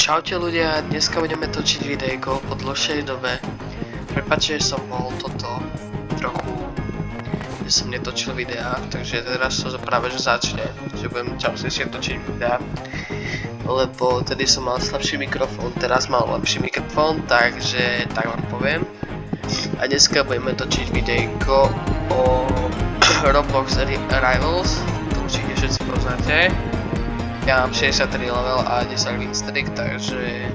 Čaute ľudia, dneska budeme točiť videjko po dlhšej dobe. Prepáčte, že som bol trochu, že som netočil videá, takže teraz to práve že začne, že budem častejšie točiť videá. Lebo tedy som mal slabší mikrofón, teraz mám lepší mikrofón, takže tak vám poviem. A dneska budeme točiť videjko o Roblox Rivals, to určite všetci poznáte. Ja mám 63 level a 10 win streak, takže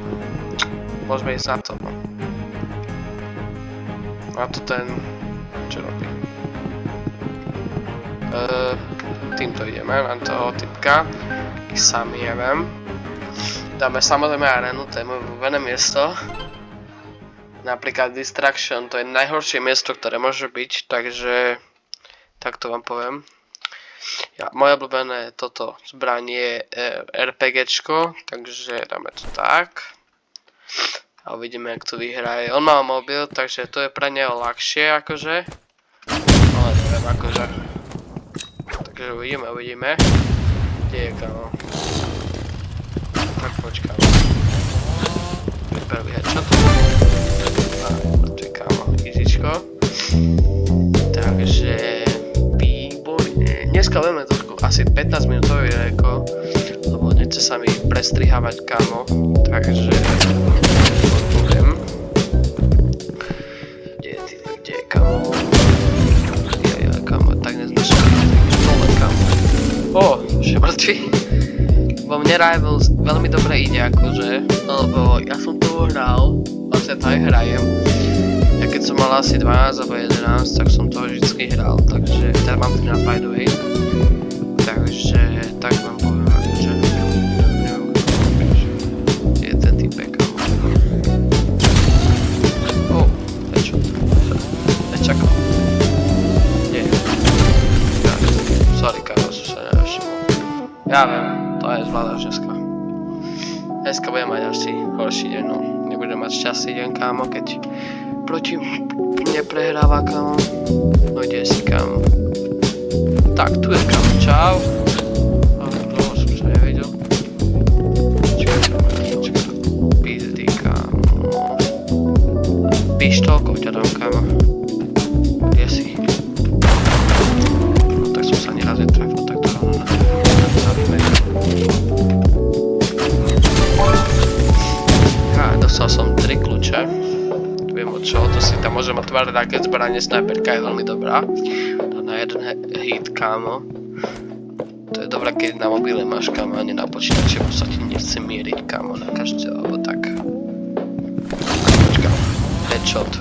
môžeme ísť na to. A to ten, čo robí. Týmto ideme, len toho typka, sami jevem. Dáme samozrejme arénu, to je moje obľúbené miesto. Napríklad Distraction, to je najhoršie miesto, ktoré môže byť, takže takto vám poviem. Moje obľúbené toto zbranie je RPGčko, takže dáme to tak. A uvidíme, jak to vyhraje. On má mobil, takže to je pre neho ľahšie, akože. Ale neviem, akože. Takže uvidíme. Kde je kamo? Tak počkáme. Prvý headshot. A to je kamo, easyčko. Takže dneska budeme trošku asi 15 minútové videjko, lebo nechce sa mi prestrihávať kámo, takže poviem. Kde je kámo? Ja kámo, tak nezdačka. Dole kámo. Že mŕtvy. Vo mne Rivals veľmi dobre ide akože, lebo ja som toho hral, vlastne to aj hrajem. Ja keď som mal asi 12 alebo 11, tak som toho vždycky hral, takže teraz mám 13 by the way. Takže tak vám poviem, že je ten typek. Headshot. Nečakal. Nie. Sorry, kámo, som sa nevšimol. Ja viem, to aj zvládaš dneska. Dneska budem mať asi horší deň, no. Nebudem mať šťastný deň, kámo, keď proti mne prehráva, kámo. No ide si, kámo. Tak, tu je kámo, čau. Dlho som sa nevidel. Počkaj. Pizdy, kámo. Pištolkou ťa dám, kámo. Kde si? No tak som sa neraz netrafil, tak to rovno zavíme. Dostal som 3 kľúče. Viem od čoho, to si tam môžem otvárať raket, zbranie, snajperka je veľmi dobrá. To na jeden hit, kámo. To je dobré, keď na mobile máš, kámo, a nie na počítači, bo sa ti nechce mieriť, kámo, na každé, alebo tak. Počkám. Headshot.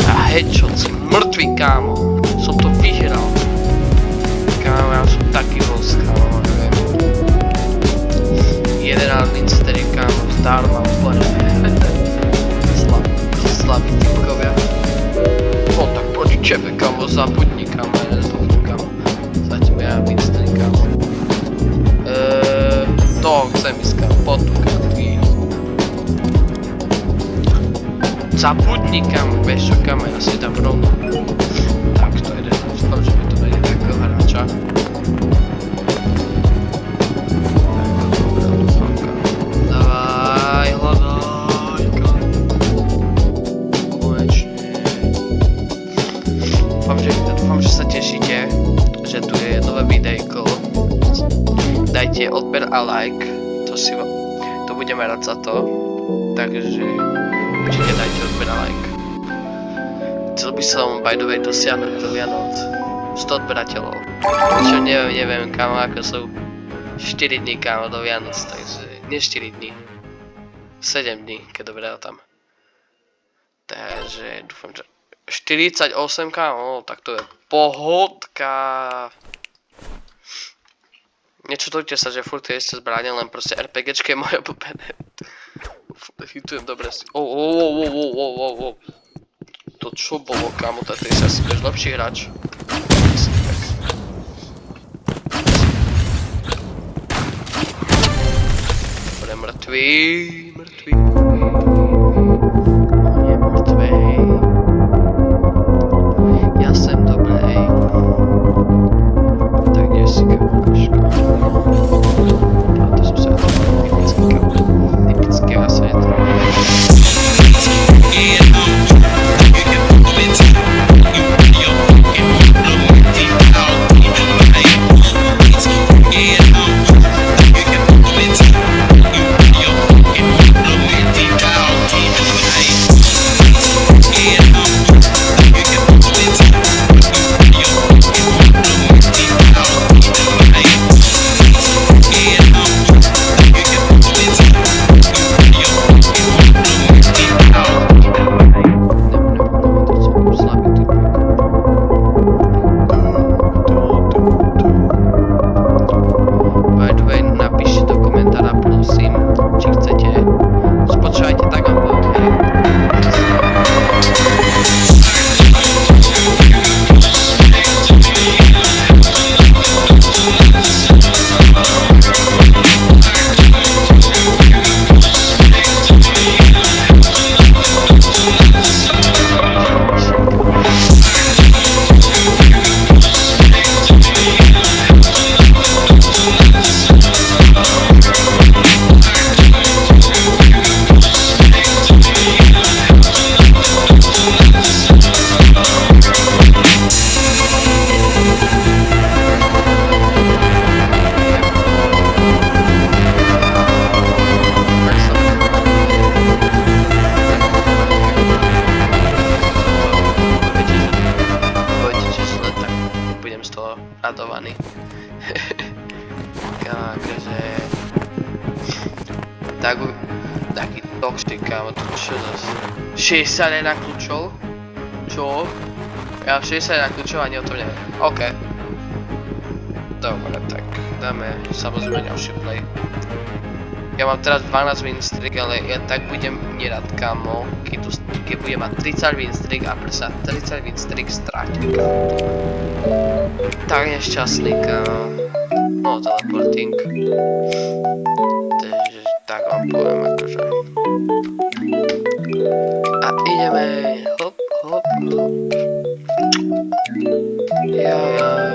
A headshot, si mŕtvý, kámo. Som to vyhral. Kámo, ja som taký boss, kámo, neviem. 11 win streak, kámo, zdarma úplne. Slabí typkovia. Tak proti tebe, kámo, zabudni, kámo, ja nezabudni, kámo. Zatím ja win streak, kámo. Chcem ísť, kámo, potuka, ty. Zabudni, kámo, vieš čo, kámo, ja si dám rovno. Tak, to je dúfam, že mi to nejde takého hráča. Dúfam, že sa tešíte, že tu je nové videjko. Dajte odber a like, to budeme rád za to. Takže určite dajte odber a like. Chcel by som by the way dosiahnuť do Vianoc 100 odberateľov. Čo neviem kámo, ako sú 4 dní kámo do Vianoc, takže nie 4 dní. 7 dní, keď dobre tam. Takže dúfam, že 48 kámo, tak to je pohodka. Nečudujte sa, že furt tie isté zbranie, len proste RPGčky je moje obľúbené. Hitujem dobre si. To čo bolo kámo, tak ty si asi budeš lepší hráč. Bude mŕtvý. Nie mŕtvej. Ja sem dobrej. Tak kde si kámoška. radovaný. Takže... Taký toxic, kámo, to čo zase? 61 kľúčov? Čo? Ja 61 kľúčov ani o tom neviem. OK. Dobre, tak dáme samozrejme ďalší play. Ja mám teraz 12 win streak, ale ja tak budem nerad, kámo, keď budem mať 30 win streak a presa 30 win streak strátim, kámo. Tak nešťastný, kámo. No, teleporting. Takže tak vám poviem, akože. A ideme, hop, hop, hop. Jaj.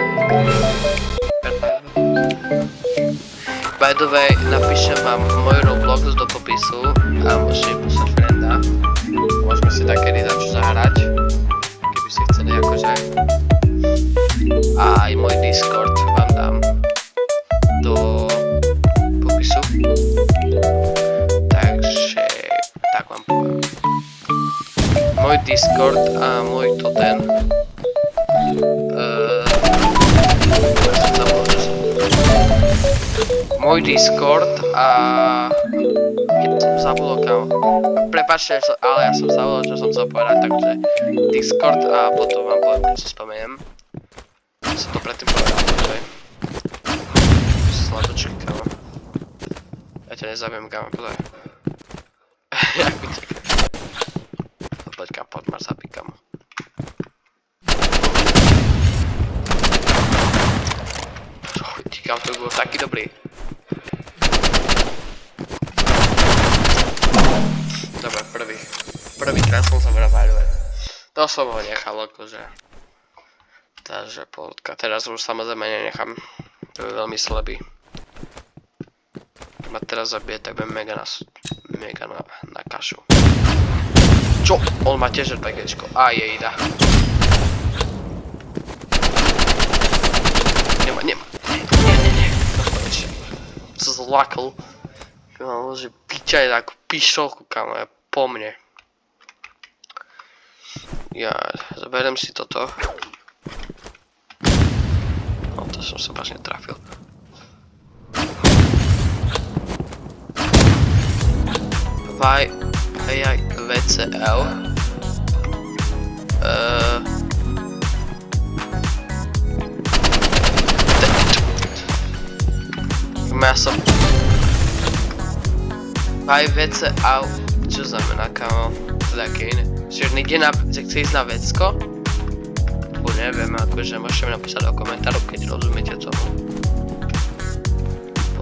By the way, napíšem vám môj Roblox do popisu a môžete poslať frienda. Môžeme si takedy dať čo zahrať, keby ste chceli akože. A aj môj Discord vám dám do popisu. Takže, tak vám poviem. Môj Discord a môj totem. Môj Discord a... Keď som zabudol, kámo. Prepáčte, ale ja som zabudol, čo som chcel povedať, takže Discord a potom vám poviem, keď si spomeniem. Som to predtým povedal, takže... Sladočky, kámo. Ja ťa nezabijem, kámo, podaj. Jak utekaj. Poď, kámo, poď ma zabij, kámo. Kámo, to by bol taký dobrý. Dobre, prvýkrát som sa vraváľuje. To som ho nechal, akože. Takže pohodka. Teraz už samozrejme nenechám. To je veľmi slabý. Ma teraz zabije, tak budem mega na kašu. Čo? On má tiež RPGčko. A jejda. Nemá. Nie. Co zlakol. Kámo, že piča je takú pišolku, kámo, je po mne. Ja zaberiem si toto. No, to som sa vážne trafil. VCL. Ja som... VCL. Čo znamená, kámo? To je také iné. Čiže niekde chce ísť na vecko? Neviem, akože môžete mi napísať do komentárov, keď rozumiete tomu.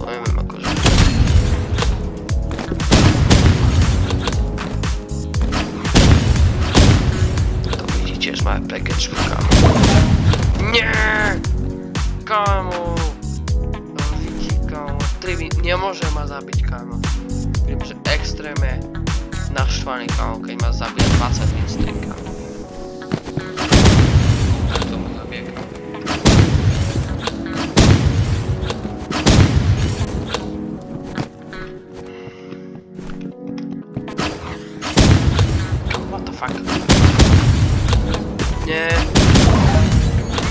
Neviem, akože. To vidí tiež má RPGčku, kámo. Nie! Kámo! To vidí, kámo. Nemôže ma zabiť, kámo. Viem, že extrémne naštvaný, kámo, keď ma zabije 20 win streak, kámo.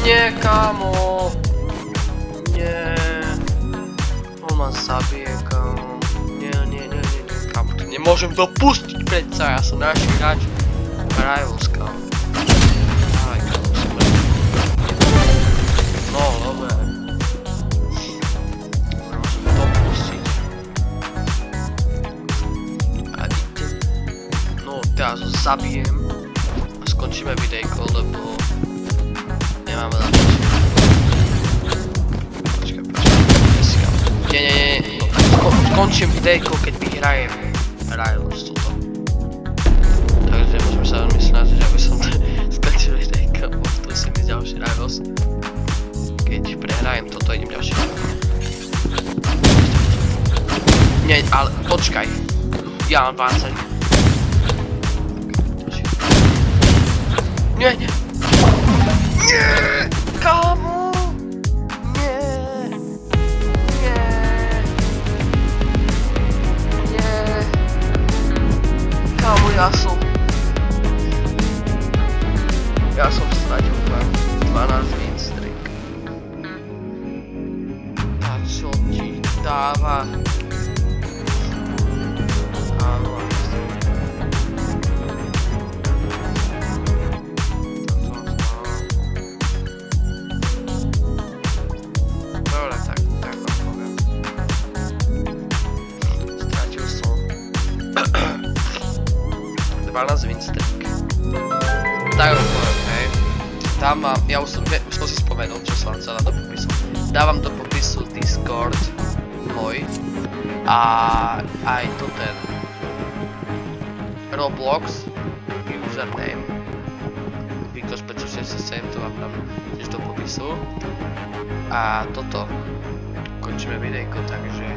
Nie, kámo. Nie. On ma zabije, kámo. Nie, kámo, to nemôžem dopustiť predsa, ja som najlepší hráč Rivals, kámo. Aj, kámo, som lepší. No, dobre. Nemôžem dopustiť. A ide. No, teraz ho zabijem. A skončíme videjko, lebo... Nemám veľa času. Počkaj. Nie. Skončím videjko, keď vyhrajem Rivals toto. Takže môžeme sa veľmi snažiť, aby som skončil videjko, tu si mi ďalší Rivals. Keď prehrajem toto, idem ďalší Rivals. Nie, ale počkaj. Ja mám 20. Nie! Nie! Kámo! Nie! Kámo, ja som stratil 12 win streak. dáva. Áno. Dobre, tak vám poviem. Stratil som 12 winstreak. Tak vám poviem, hej. Tam mám, ja už som si spomenul, čo som vám chcel do popisu. Dávam do popisu Discord môj a aj to ten Roblox username Vikos 567, to vám dám tiež do popisu. A toto končíme videjko, takže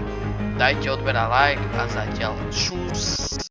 dajte odber a like a zatiaľ čus.